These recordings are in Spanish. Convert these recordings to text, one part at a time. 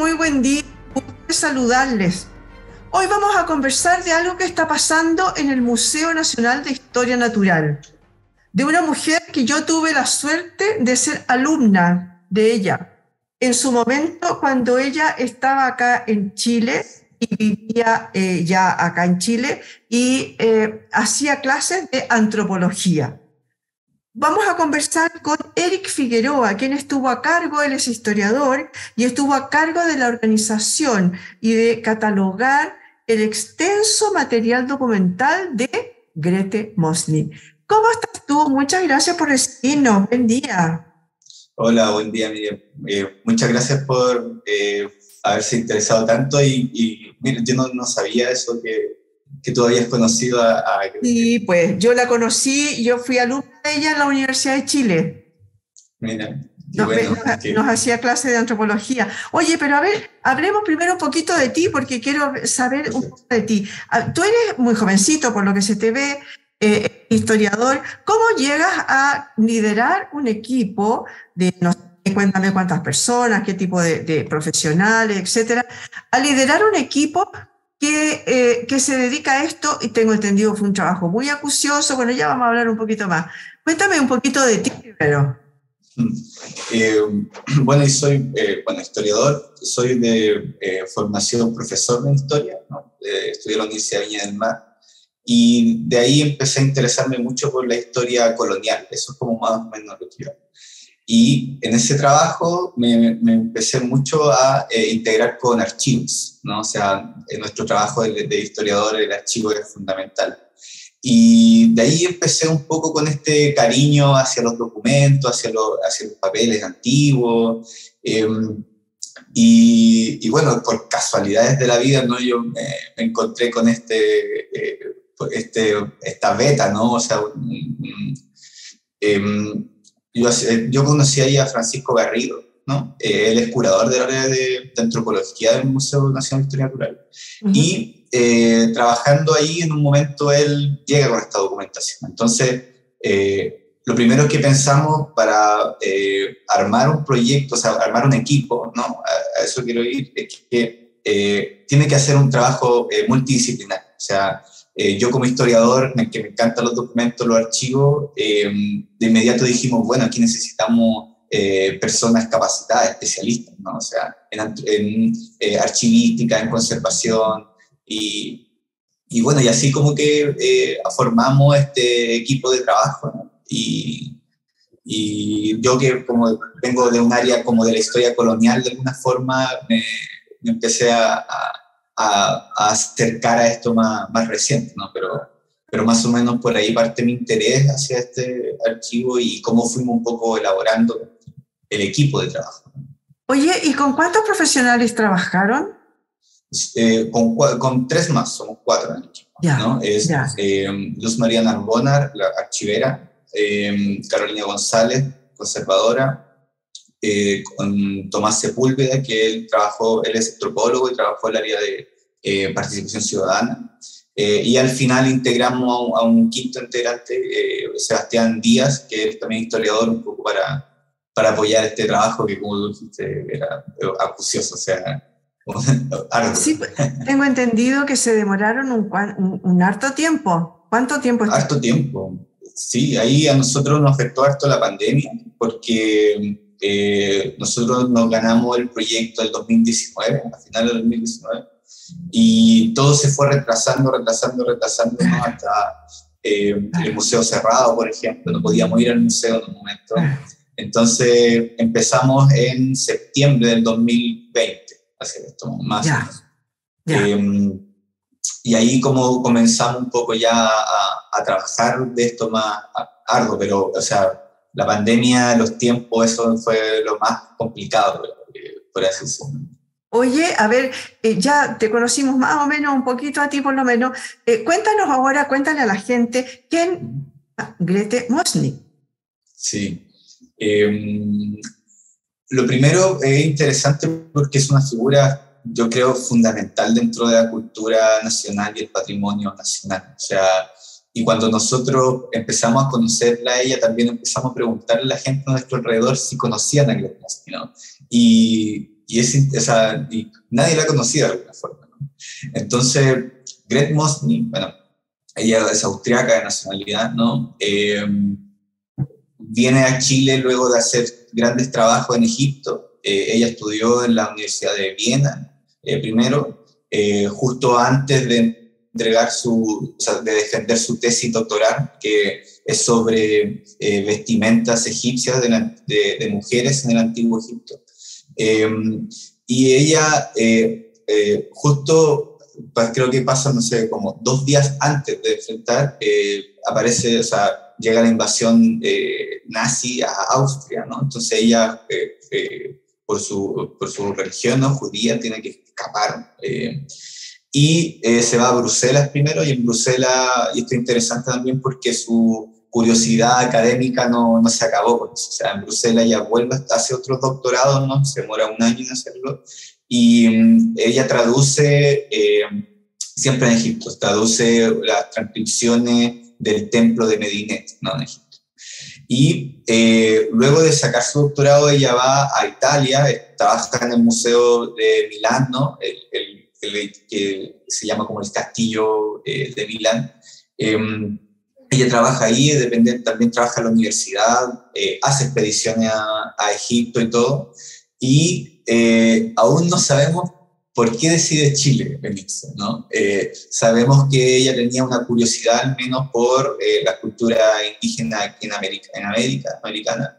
muy buen día. Gusto de saludarles. Hoy vamos a conversar de algo que está pasando en el Museo Nacional de Historia Natural, de una mujer que yo tuve la suerte de ser alumna de ella. En su momento, cuando ella estaba acá en Chile y vivía ya acá en Chile y hacía clases de antropología. Vamos a conversar con Eric Figueroa, quien estuvo a cargo, él es historiador, y estuvo a cargo de la organización y de catalogar el extenso material documental de Grete Mosny. ¿Cómo estás tú? Muchas gracias por recibirnos. Buen día. Hola, buen día, Miriam. Muchas gracias por haberse interesado tanto y mira, yo no sabía eso que tú habías conocido a Grete. Sí, pues yo la conocí, yo fui alumna de ella en la Universidad de Chile. Mira, qué bueno. Nos hacía clase de antropología. Oye, pero a ver, hablemos primero un poquito de ti, porque quiero saber un poco de ti. Tú eres muy jovencito, por lo que se te ve, historiador. ¿Cómo llegas a liderar un equipo de, no sé, cuéntame cuántas personas, qué tipo de profesionales, etcétera, a liderar un equipo que se dedica a esto? Y tengo entendido fue un trabajo muy acucioso. Bueno, ya vamos a hablar un poquito más. Cuéntame un poquito de ti primero. Bueno, y soy historiador, soy de formación profesor de historia, ¿no? Estudié en la Universidad de Viña del Mar, y de ahí empecé a interesarme mucho por la historia colonial. Eso es como más o menos lo que yo. Y en ese trabajo me empecé mucho a integrar con archivos, ¿no? O sea, en nuestro trabajo de historiador el archivo es fundamental. Y de ahí empecé un poco con este cariño hacia los documentos, hacia los papeles antiguos. Y bueno, por casualidades de la vida, ¿no? Yo me encontré con esta beta, ¿no? O sea, yo conocí ahí a Francisco Garrido, ¿no? Él es curador del área de antropología del Museo Nacional de Historia Natural. Uh-huh. Y trabajando ahí, en un momento él llega con esta documentación. Entonces, lo primero que pensamos para armar un proyecto, o sea, armar un equipo, ¿no? A eso quiero ir, es que tiene que hacer un trabajo multidisciplinar. O sea, yo como historiador, que me encantan los documentos, los archivos, de inmediato dijimos, bueno, aquí necesitamos personas capacitadas, especialistas, ¿no? O sea, en archivística, en conservación, y bueno, y así como que formamos este equipo de trabajo, ¿no? Y yo, que como vengo de un área como de la historia colonial, de alguna forma me empecé a acercar a esto más reciente, ¿no? Pero más o menos por ahí parte mi interés hacia este archivo y cómo fuimos un poco elaborando el equipo de trabajo. Oye, ¿y con cuántos profesionales trabajaron? Con 3 más, somos 4 en el equipo, ¿no? Es Luz María Narbona, la archivera, Carolina González, conservadora, con Tomás Sepúlveda, que él es antropólogo y trabajó en el área de participación ciudadana, y al final integramos a un quinto integrante, Sebastián Díaz, que es también historiador, un poco para apoyar este trabajo que, como tú dijiste, era acucioso, o sea, sí, tengo entendido que se demoraron un harto tiempo. ¿Cuánto tiempo? Harto tiempo, sí. Ahí a nosotros nos afectó harto la pandemia, porque nosotros nos ganamos el proyecto del 2019, a finales del 2019, y todo se fue retrasando, ¿no? Hasta el museo cerrado, por ejemplo, no podíamos ir al museo en un momento. Entonces empezamos en septiembre del 2020 a hacer esto, más o menos. Y ahí como comenzamos un poco ya a trabajar de esto más arduo, pero, o sea, la pandemia, los tiempos, eso fue lo más complicado, por así decirlo. Oye, a ver, ya te conocimos más o menos, un poquito a ti por lo menos. Cuéntanos ahora, cuéntale a la gente, ¿quién es Grete Mosny? Sí. Lo primero es interesante porque es una figura, yo creo, fundamental dentro de la cultura nacional y el patrimonio nacional. O sea, y cuando nosotros empezamos a conocerla a ella, también empezamos a preguntarle a la gente a nuestro alrededor si conocían a Grete Mosny, ¿no? Y y nadie la conocía de alguna forma, ¿no? Entonces, Gret Moschni, bueno, ella es austriaca de nacionalidad, ¿no? Viene a Chile luego de hacer grandes trabajos en Egipto. Ella estudió en la Universidad de Viena primero, justo antes de de defender su tesis doctoral, que es sobre vestimentas egipcias de mujeres en el Antiguo Egipto. Y ella justo, creo que pasa, no sé, como 2 días antes de enfrentar, aparece, o sea, llega la invasión nazi a Austria, ¿no? Entonces ella, por su religión, ¿no?, judía, tiene que escapar. Y se va a Bruselas primero, y en Bruselas, y esto es interesante también porque su curiosidad académica no se acabó con eso. O sea, en Bruselas ella vuelve, hace otro doctorado, ¿no? Se demora 1 año en hacerlo, y ella traduce, siempre en Egipto, traduce las transcripciones del templo de Medinet, ¿no?, en Egipto. Y luego de sacar su doctorado, ella va a Italia, trabaja en el Museo de Milán, ¿no?, que se llama como el Castillo de Milán. Ella trabaja ahí, también trabaja en la universidad, hace expediciones a Egipto y todo, y aún no sabemos por qué decide Chile venirse, ¿no? Sabemos que ella tenía una curiosidad al menos por la cultura indígena aquí en América americana.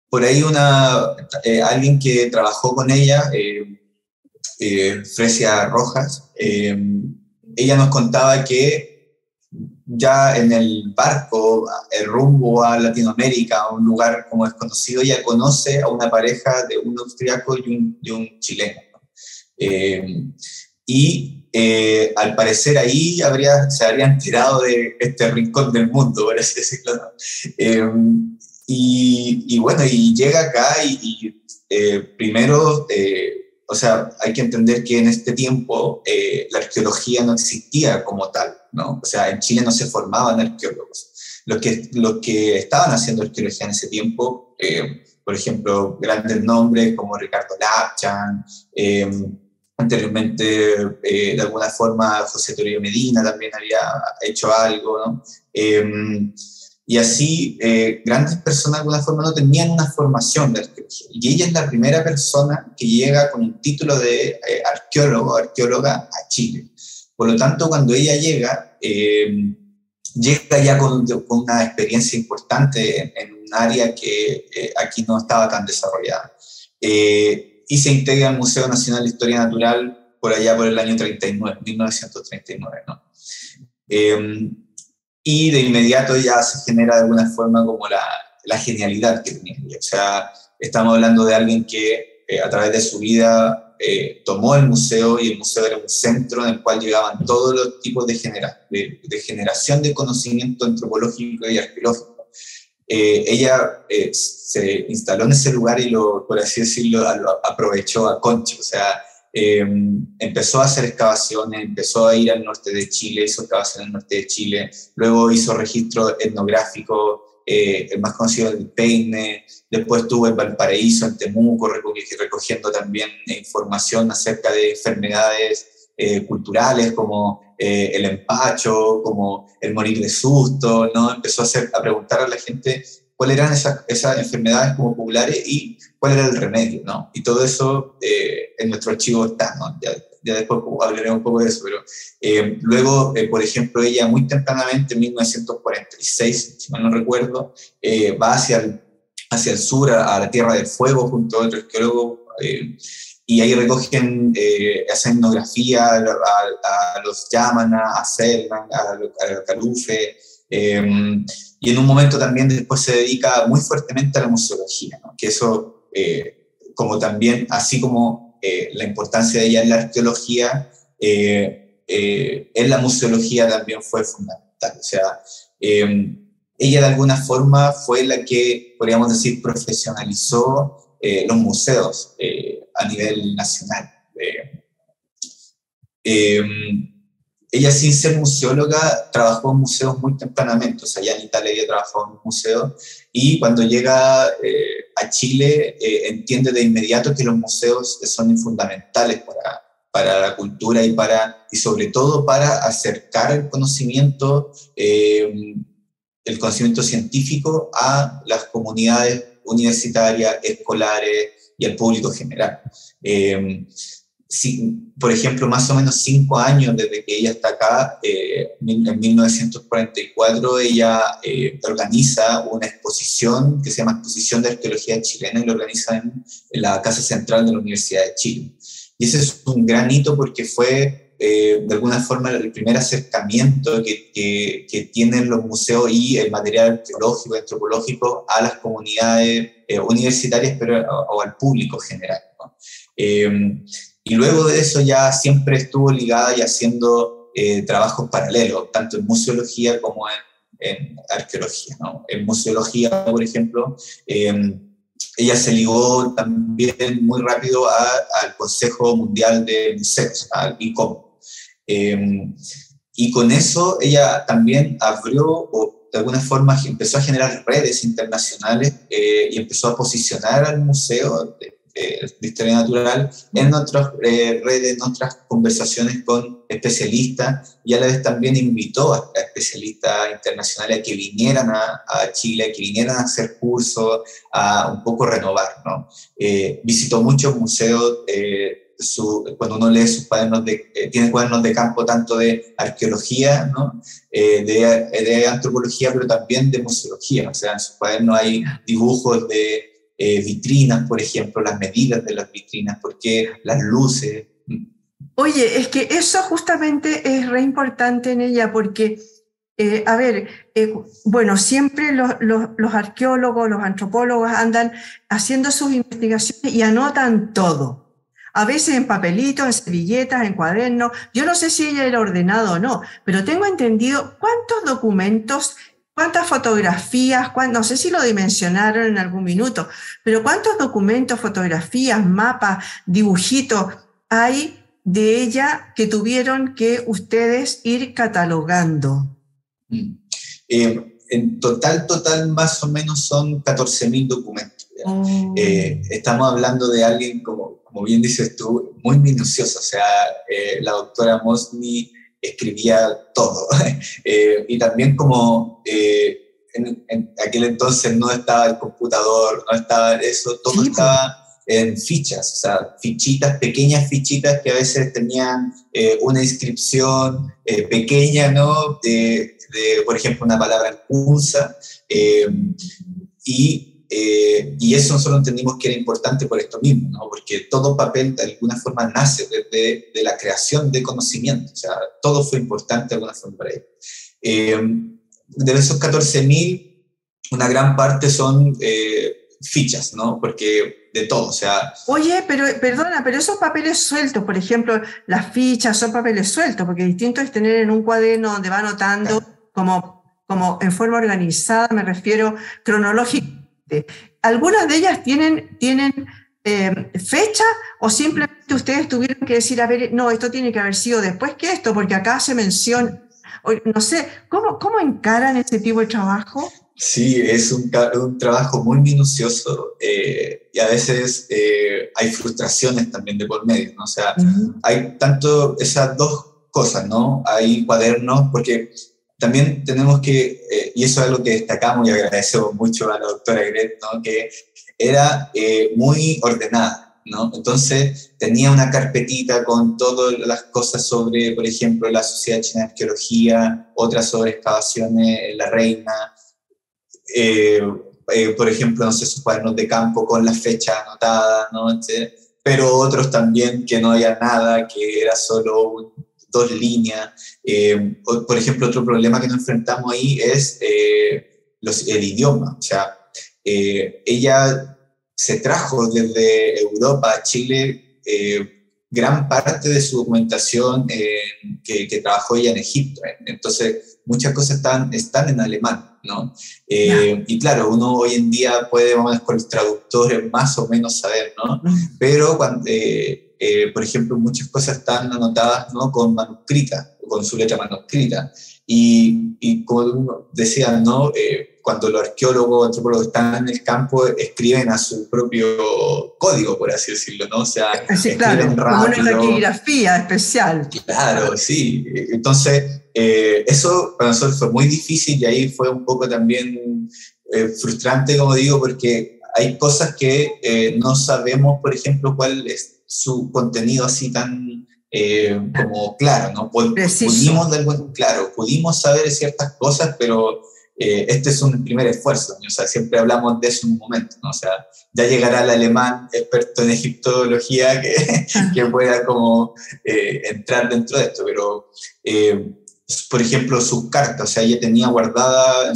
Por ahí alguien que trabajó con ella, Fresia Rojas, ella nos contaba que ya en el barco, el rumbo a Latinoamérica, a un lugar como desconocido, ella conoce a una pareja de un austriaco y un chileno. Al parecer ahí se habría enterado de este rincón del mundo, por así decirlo, ¿no? Bueno, y llega acá primero, o sea, hay que entender que en este tiempo la arqueología no existía como tal, ¿no? O sea, en Chile no se formaban arqueólogos. Los que estaban haciendo arqueología en ese tiempo, por ejemplo, grandes nombres como Ricardo Lapchan, anteriormente, de alguna forma, José Toribio Medina también había hecho algo, ¿no? Y así, grandes personas de alguna forma no tenían una formación de arqueología. Y ella es la primera persona que llega con un título de arqueóloga a Chile. Por lo tanto, cuando ella llega ya con una experiencia importante en un área que aquí no estaba tan desarrollada. Y se integra al Museo Nacional de Historia Natural por allá por el año 1939, ¿no? Y de inmediato ya se genera de alguna forma como la genialidad que tenía ella. O sea, estamos hablando de alguien que a través de su vida tomó el museo, y el museo era un centro en el cual llegaban todos los tipos de generación de conocimiento antropológico y arqueológico. Ella se instaló en ese lugar y por así decirlo, lo aprovechó a concho. O sea, empezó a hacer excavaciones, empezó a ir al norte de Chile, hizo excavaciones al norte de Chile, luego hizo registro etnográfico, el más conocido del Peine, después estuvo en Valparaíso, en Temuco, recogiendo también información acerca de enfermedades culturales como el empacho, como el morir de susto, ¿no? Empezó a preguntar a la gente cuáles eran esas enfermedades como populares y cuál era el remedio, ¿no? Y todo eso en nuestro archivo está, ¿no? Ya después hablaré un poco de eso, pero luego, por ejemplo, ella muy tempranamente, en 1946, si mal no recuerdo, va hacia el sur, a la Tierra del Fuego, junto a otro arqueólogo, y ahí recogen, hacen etnografía a los Yamana, a Selman, a Calufe, y en un momento también después se dedica muy fuertemente a la museología, ¿no? Que eso, como también, así como la importancia de ella en la arqueología, en la museología también fue fundamental. O sea, ella de alguna forma fue la que, podríamos decir, profesionalizó los museos a nivel nacional. ella, sin ser museóloga, trabajó en museos muy tempranamente. O sea, ya en Italia había trabajado en un museo, y cuando llega a Chile entiende de inmediato que los museos son fundamentales para la cultura y sobre todo para acercar el conocimiento científico a las comunidades universitarias, escolares y al público general. Por ejemplo, más o menos 5 años desde que ella está acá, en 1944 ella organiza una exposición que se llama Exposición de Arqueología Chilena, y lo organiza en la Casa Central de la Universidad de Chile. Y ese es un gran hito porque fue de alguna forma el primer acercamiento que tienen los museos y el material arqueológico y antropológico a las comunidades universitarias, o al público general, ¿no? Y luego de eso ya siempre estuvo ligada y haciendo trabajos paralelos, tanto en museología como en arqueología, ¿no? En museología, por ejemplo, ella se ligó también muy rápido al Consejo Mundial de Museos, al ICOM. Y con eso ella también abrió, o de alguna forma empezó a generar redes internacionales, y empezó a posicionar al museo de historia natural en otras redes, en otras conversaciones con especialistas, y a la vez también invitó a especialistas internacionales a que vinieran a Chile, que vinieran a hacer cursos, a un poco renovar, ¿no? Visitó muchos museos. Cuando uno lee sus cuadernos, tiene cuadernos de campo tanto de arqueología, ¿no? De antropología, pero también de museología. O sea, en sus cuadernos hay dibujos de vitrinas, por ejemplo, las medidas de las vitrinas, porque las luces. Oye, es que eso justamente es re importante en ella, porque, bueno, siempre los arqueólogos, los antropólogos andan haciendo sus investigaciones y anotan todo. A veces en papelitos, en servilletas, en cuadernos. Yo no sé si ella era ordenada o no, pero tengo entendido cuántos documentos, cuántas fotografías, no sé si lo dimensionaron en algún minuto, pero cuántos documentos, fotografías, mapas, dibujitos hay de ella que tuvieron que ustedes ir catalogando. En total, más o menos son 14.000 documentos. Oh. Estamos hablando de alguien, como bien dices tú, muy minucioso. O sea, la doctora Mosny escribía todo. Y también como en aquel entonces no estaba el computador, no estaba eso, todo sí, estaba en fichas, o sea, fichitas, pequeñas fichitas que a veces tenían una inscripción pequeña, ¿no? Por ejemplo, una palabra en punza, y eso nosotros entendimos que era importante por esto mismo, ¿no? Porque todo papel de alguna forma nace de la creación de conocimiento, o sea, todo fue importante de alguna forma para él. De esos 14.000, una gran parte son fichas, ¿no? Porque de todo, o sea... Oye, pero perdona, pero esos papeles sueltos, por ejemplo, las fichas son papeles sueltos, porque distinto es tener en un cuaderno donde va anotando, claro, como en forma organizada, me refiero cronológicamente. ¿Algunas de ellas tienen fecha, o simplemente ustedes tuvieron que decir, a ver, no, esto tiene que haber sido después que esto, porque acá se menciona, no sé, ¿cómo encaran ese tipo de trabajo? Sí, es un trabajo muy minucioso, y a veces hay frustraciones también de por medio, ¿no? O sea, hay tanto esas dos cosas, ¿no? Hay cuadernos, porque también tenemos que, y eso es algo que destacamos y agradecemos mucho a la doctora Gret, ¿no? Que era muy ordenada, ¿no? Entonces tenía una carpetita con todas las cosas sobre, por ejemplo, la Sociedad Chilena de Arqueología, otras sobre excavaciones en La Reina, por ejemplo, no sé, sus cuadernos de campo con las fechas anotadas, ¿no? Pero otros también que no había nada, que era solo 2 líneas. Por ejemplo, otro problema que nos enfrentamos ahí es el idioma. O sea, ella se trajo desde Europa a Chile gran parte de su documentación que trabajó ella en Egipto. Entonces, muchas cosas están en alemán, ¿no? Y claro, uno hoy en día puede, vamos, con los traductores más o menos saber, ¿no? Pero cuando... por ejemplo, muchas cosas están anotadas, ¿no? Con manuscritas, con su letra manuscrita. Y como tú decías, ¿no? Cuando los arqueólogos, antropólogos están en el campo, escriben a su propio código, por así decirlo, ¿no? O sea, Sí, escriben claro, como una rápido. taquigrafía especial. Claro, sí. Entonces, eso para nosotros fue muy difícil y ahí fue un poco también frustrante, como digo, porque hay cosas que no sabemos, por ejemplo, cuál es su contenido así tan como claro, ¿no? Preciso. Pudimos saber ciertas cosas, pero este es un primer esfuerzo, ¿no? O sea, siempre hablamos de eso en un momento, ¿no? O sea, ya llegará el alemán experto en egiptología que pueda como entrar dentro de esto, pero por ejemplo sus cartas, o sea, ella tenía guardada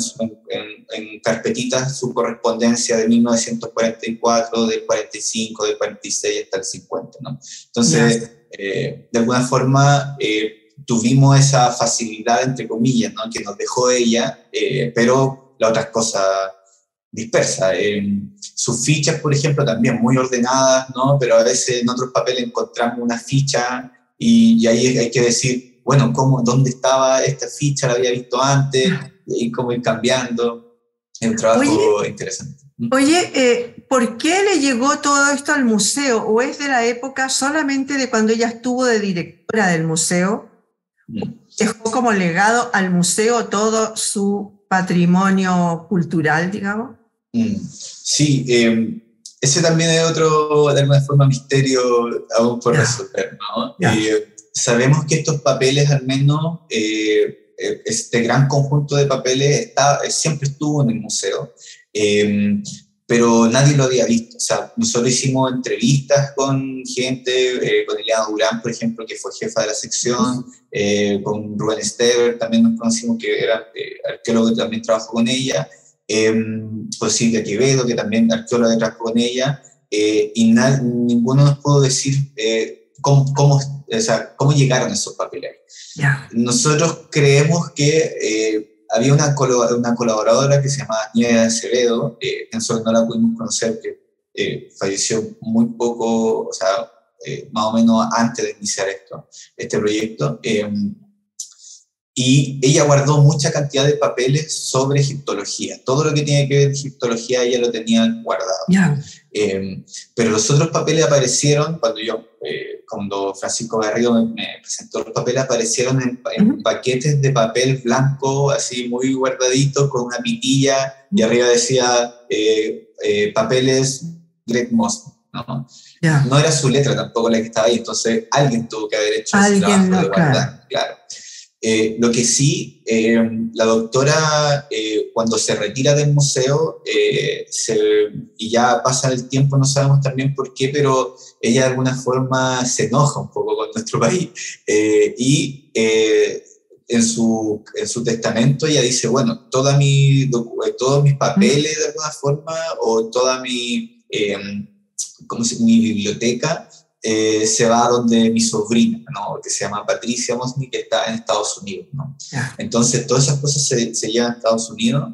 en carpetitas su correspondencia de 1944, del 45, del 46 hasta el 50, ¿no? Entonces, de alguna forma tuvimos esa facilidad, entre comillas, ¿no? Que nos dejó ella, pero la otra cosa dispersa. Sus fichas, por ejemplo, también muy ordenadas, ¿no? Pero a veces en otros papeles encontramos una ficha y ahí hay que decir, bueno, ¿dónde estaba esta ficha? ¿La había visto antes? Y cómo ir cambiando. Es un trabajo interesante. Oye, ¿por qué le llegó todo esto al museo? ¿O es de la época solamente de cuando ella estuvo de directora del museo? ¿Dejó como legado al museo todo su patrimonio cultural, digamos? Sí, ese también es otro, de alguna forma, misterio aún por resolver, ¿no? Sabemos que estos papeles, al menos, este gran conjunto de papeles siempre estuvo en el museo, pero nadie lo había visto. O sea, nosotros hicimos entrevistas con gente, con Eliana Durán, por ejemplo, que fue jefa de la sección, con Rubén Stever, también nos conocimos, que era arqueólogo que también trabajó con ella, con Silvia Quevedo, que también arqueóloga que trabajó con ella, y ninguno nos pudo decir cómo llegaron esos papeles. Nosotros creemos que había una colaboradora que se llamaba Nieves Acevedo, que nosotros no la pudimos conocer, que falleció muy poco, o sea, más o menos antes de iniciar este proyecto. Y ella guardó mucha cantidad de papeles sobre egiptología. Todo lo que tiene que ver con egiptología ella lo tenía guardado. Pero los otros papeles aparecieron cuando Francisco Garrido me presentó los papeles, aparecieron en paquetes de papel blanco, así muy guardaditos, con una pitilla, y arriba decía papeles Greg Moss, ¿no? No era su letra tampoco la que estaba ahí, entonces alguien tuvo que haber hecho ese trabajo de guardar, claro. Lo que sí, la doctora, cuando se retira del museo, y ya pasa el tiempo, no sabemos también por qué, pero ella de alguna forma se enoja un poco con nuestro país. En su testamento ella dice, bueno, todos mis papeles de alguna forma, o toda mi biblioteca, se va donde mi sobrina, ¿no? Que se llama Patricia Mosny, que está en Estados Unidos, ¿no? Entonces, todas esas cosas se llevan a Estados Unidos.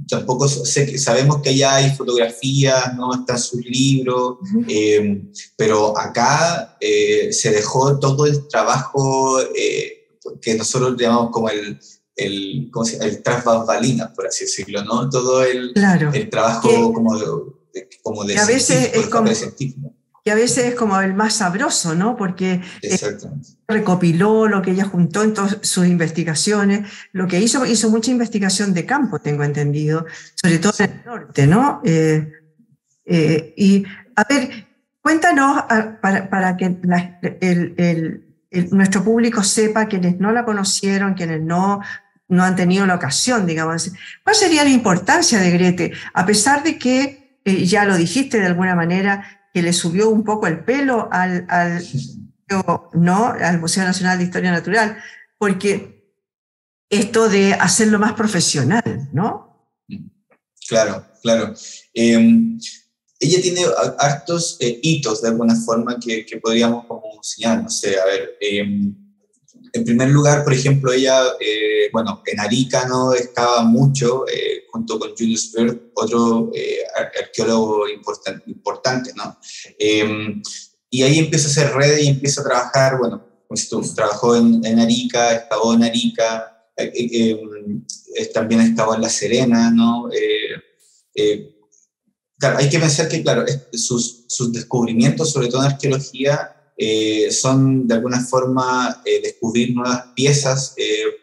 Tampoco sabemos que allá hay fotografías, ¿no? Están sus libros, pero acá se dejó todo el trabajo que nosotros llamamos como el tras bambalinas, por así decirlo, ¿no? Todo el trabajo como de a veces es como científico. Que a veces es como el más sabroso, ¿no? Porque recopiló lo que ella juntó en todas sus investigaciones, lo que hizo mucha investigación de campo, tengo entendido, sobre todo en el norte, ¿no? Y, a ver, cuéntanos, para que nuestro público sepa, quienes no la conocieron, quienes no han tenido la ocasión, digamos, ¿cuál sería la importancia de Grete? A pesar de que, ya lo dijiste de alguna manera, que le subió un poco el pelo al Museo Nacional de Historia Natural, porque esto de hacerlo más profesional, ¿no? Claro. Ella tiene hartos hitos, de alguna forma, que podríamos como señalar. No sé, a ver, en primer lugar, por ejemplo, ella, en Arica, ¿no? Excava mucho, junto con Julius Bird, otro arqueólogo importante, ¿no? Y ahí empieza a hacer redes y empieza a trabajar, pues tú, trabajó en Arica, excavó en Arica, también excavó en La Serena, ¿no? Claro, hay que pensar que, claro, sus descubrimientos, sobre todo en arqueología, son de alguna forma descubrir nuevas piezas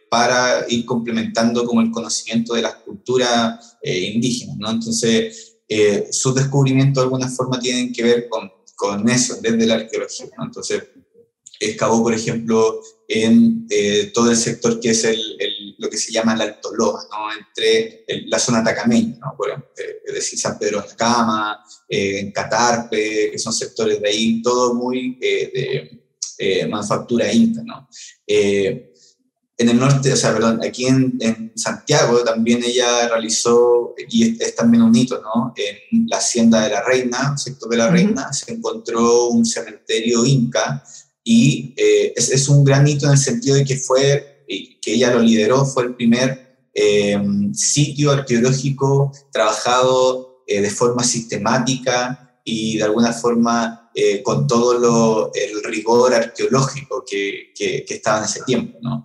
para ir complementando como el conocimiento de las culturas indígenas, ¿no? Entonces, sus descubrimientos de alguna forma tienen que ver con eso, desde la arqueología, ¿no? Entonces, excavó, por ejemplo, en todo el sector que es lo que se llama el Alto Loa, ¿no? Entre la zona atacameña, ¿no? Es decir, San Pedro de Atacama, en Catarpe, que son sectores de ahí, todo muy de manufactura inca, ¿no? En el norte, o sea, perdón, aquí en Santiago también ella realizó, y es también un hito, ¿no? En la Hacienda de la Reina, el sector de la Reina, se encontró un cementerio inca, y es un gran hito en el sentido de que que ella lo lideró, fue el primer sitio arqueológico trabajado de forma sistemática y de alguna forma con todo el rigor arqueológico que estaba en ese tiempo, ¿no?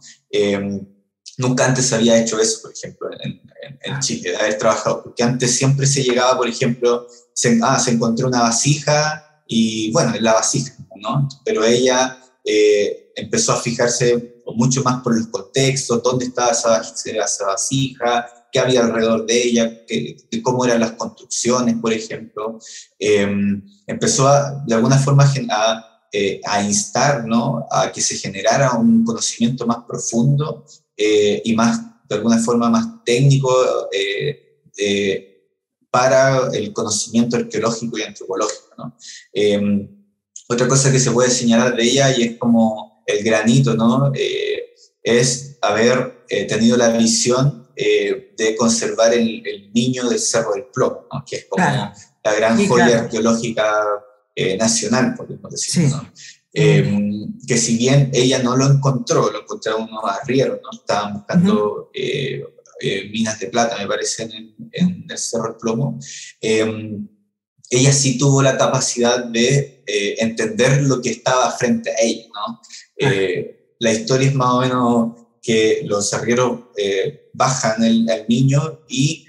Nunca antes se había hecho eso, por ejemplo, en Chile, de haber trabajado, porque antes siempre se llegaba, por ejemplo, se encontró una vasija, y bueno, es la vasija, ¿no? Pero ella empezó a fijarse mucho más por los contextos, dónde estaba esa vasija, qué había alrededor de ella, cómo eran las construcciones, por ejemplo. Empezó de alguna forma a instar, ¿no? A que se generara un conocimiento más profundo y más, de alguna forma, más técnico para el conocimiento arqueológico y antropológico, ¿no? Otra cosa que se puede señalar de ella, y es como el granito, ¿no? Es haber tenido la visión de conservar el niño del Cerro del Plomo, ¿no? Que es como la gran joya arqueológica nacional, podemos decir, ¿no? Que si bien ella no lo encontraron unos arrieros, ¿no? Estaban buscando minas de plata, me parece, en el Cerro del Plomo. Ella sí tuvo la capacidad de entender lo que estaba frente a ella, ¿no? La historia es más o menos que los arrieros bajan al niño y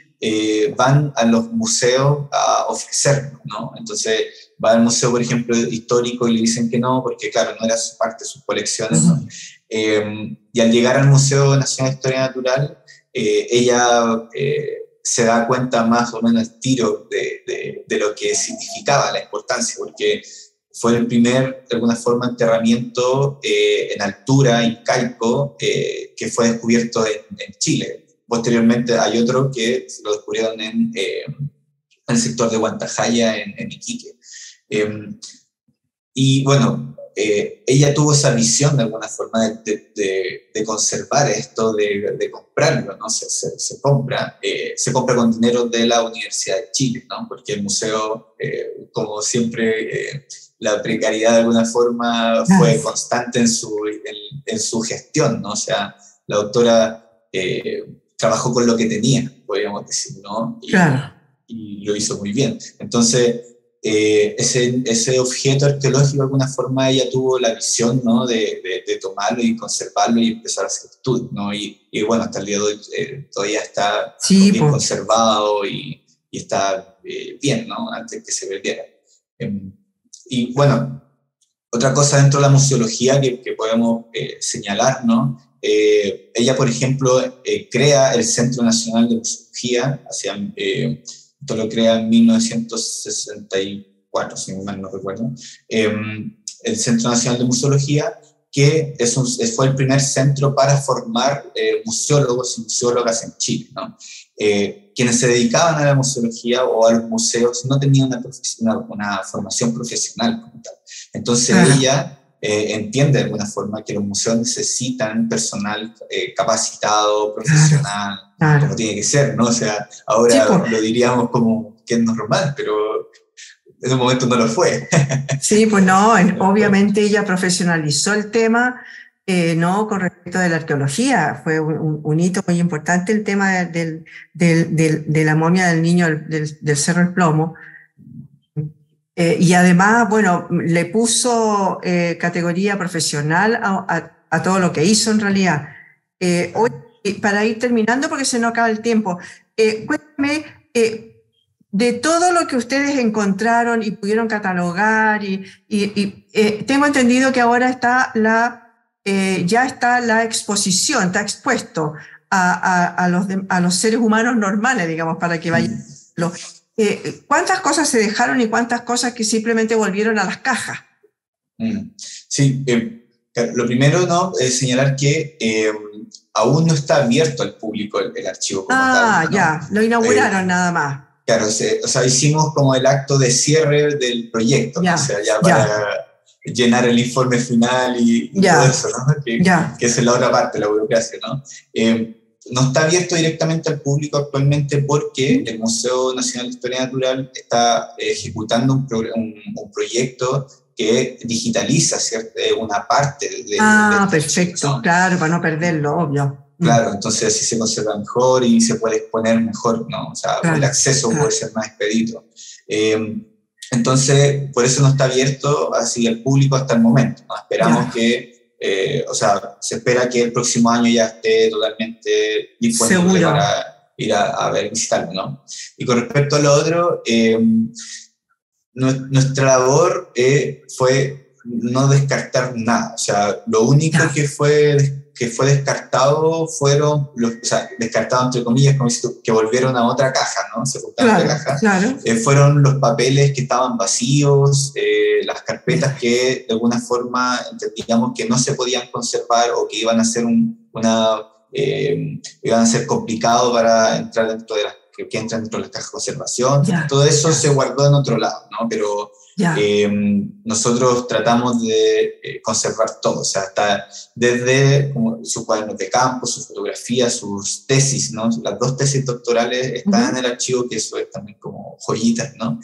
van a los museos a ofrecerlo, ¿no? Entonces va al museo, por ejemplo, histórico, y le dicen que no, porque claro, no era parte de sus colecciones, ¿no? Y al llegar al Museo Nacional de Historia Natural, ella se da cuenta más o menos el tiro de lo que significaba la importancia, porque fue el primer, de alguna forma, enterramiento en altura, incaico, que fue descubierto en Chile. Posteriormente hay otro que lo descubrieron en el sector de Huantajaya, en Iquique. Y bueno, ella tuvo esa visión de alguna forma de conservar esto, de comprarlo, ¿no? Se compra con dinero de la Universidad de Chile, ¿no? Porque el museo, como siempre, la precariedad de alguna forma fue constante en su gestión, ¿no? O sea, la doctora trabajó con lo que tenía, podríamos decir, ¿no? Y lo hizo muy bien. Entonces, ese objeto arqueológico, de alguna forma, ella tuvo la visión, ¿no? de tomarlo y conservarlo y empezar a hacer estudios, ¿no? Y bueno, hasta el día de hoy todavía está bien conservado y está bien, ¿no? Antes que se perdiera. Y bueno, otra cosa dentro de la museología que podemos señalar, ¿no? Ella, por ejemplo, crea el Centro Nacional de Museología, esto lo crea en 1964, si mal no recuerdo, el Centro Nacional de Museología, que fue el primer centro para formar museólogos y museólogas en Chile, ¿no? Quienes se dedicaban a la museología o a los museos no tenían una formación profesional como tal. Entonces ella entiende de alguna forma que los museos necesitan personal capacitado, profesional, como tiene que ser, ¿no? O sea, ahora lo diríamos como que es normal, pero en un momento no lo fue. Sí, pues no, obviamente ella profesionalizó el tema, ¿no? Con respecto de la arqueología. Fue un hito muy importante el tema de la momia del niño del Cerro del Plomo. Y además, bueno, le puso categoría profesional a todo lo que hizo en realidad. Hoy, para ir terminando, porque se nos acaba el tiempo, cuéntame, de todo lo que ustedes encontraron y pudieron catalogar, tengo entendido que ahora está ya está la exposición, está expuesto a los seres humanos normales, digamos, para que vayan. ¿Cuántas cosas se dejaron y cuántas cosas que simplemente volvieron a las cajas? Sí, lo primero, ¿no?, es señalar que aún no está abierto al público el archivo como tal, ¿no? Ya, lo inauguraron nada más. Claro, o sea, hicimos como el acto de cierre del proyecto, ya, ¿no? O sea, ya para llenar el informe final y todo eso, ¿no? Que es la otra parte, la burocracia, ¿no? No está abierto directamente al público actualmente porque el Museo Nacional de Historia Natural está ejecutando un proyecto que digitaliza, ¿cierto?, una parte de perfecto, archivo, ¿no? Claro, para no perderlo, obvio. Claro, entonces así se conserva mejor y se puede exponer mejor, ¿no? O sea, el acceso puede ser más expedito. Entonces, por eso no está abierto así al público hasta el momento, ¿no? Esperamos que, o sea, se espera que el próximo año ya esté totalmente disponible para ir a ver, visitarlo, ¿no? Y con respecto a lo otro, nuestra labor fue no descartar nada. O sea, lo único que fue descartado fueron, o sea, descartado entre comillas, como dices tú, que volvieron a otra caja, ¿no? Se juntaron a otra caja. Fueron los papeles que estaban vacíos, las carpetas que de alguna forma entendíamos que no se podían conservar o que iban a ser iban a ser complicado para entrar dentro de que entran dentro de las cajas de conservación. Todo eso se guardó en otro lado, ¿no? Pero nosotros tratamos de conservar todo, o sea, hasta desde como, sus cuadernos de campo, sus fotografías, sus tesis, ¿no? Las 2 tesis doctorales están en el archivo, que eso es también como joyitas, ¿no?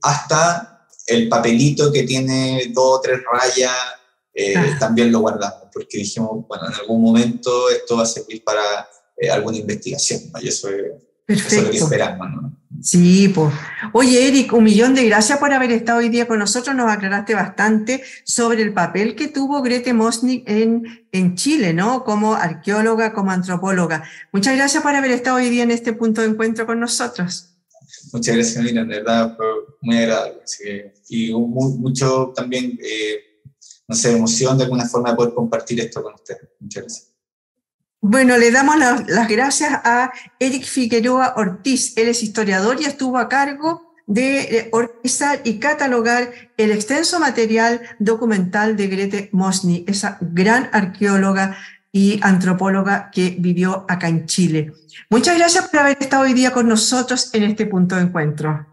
Hasta el papelito que tiene 2 o 3 rayas, también lo guardamos, porque dijimos, bueno, en algún momento esto va a servir para alguna investigación, ¿no? Y eso es lo que esperamos, ¿no? Sí, pues. Oye, Eric, 1.000.000 de gracias por haber estado hoy día con nosotros. Nos aclaraste bastante sobre el papel que tuvo Grete Mosnick en Chile, ¿no? Como arqueóloga, como antropóloga. Muchas gracias por haber estado hoy día en este punto de encuentro con nosotros. Muchas gracias, Miriam, de verdad fue muy agradable. Y mucho también, no sé, emoción de alguna forma de poder compartir esto con ustedes. Muchas gracias. Bueno, le damos las gracias a Eric Figueroa Ortiz. Él es historiador y estuvo a cargo de organizar y catalogar el extenso material documental de Grete Mosnick, esa gran arqueóloga y antropóloga que vivió acá en Chile. Muchas gracias por haber estado hoy día con nosotros en este punto de encuentro.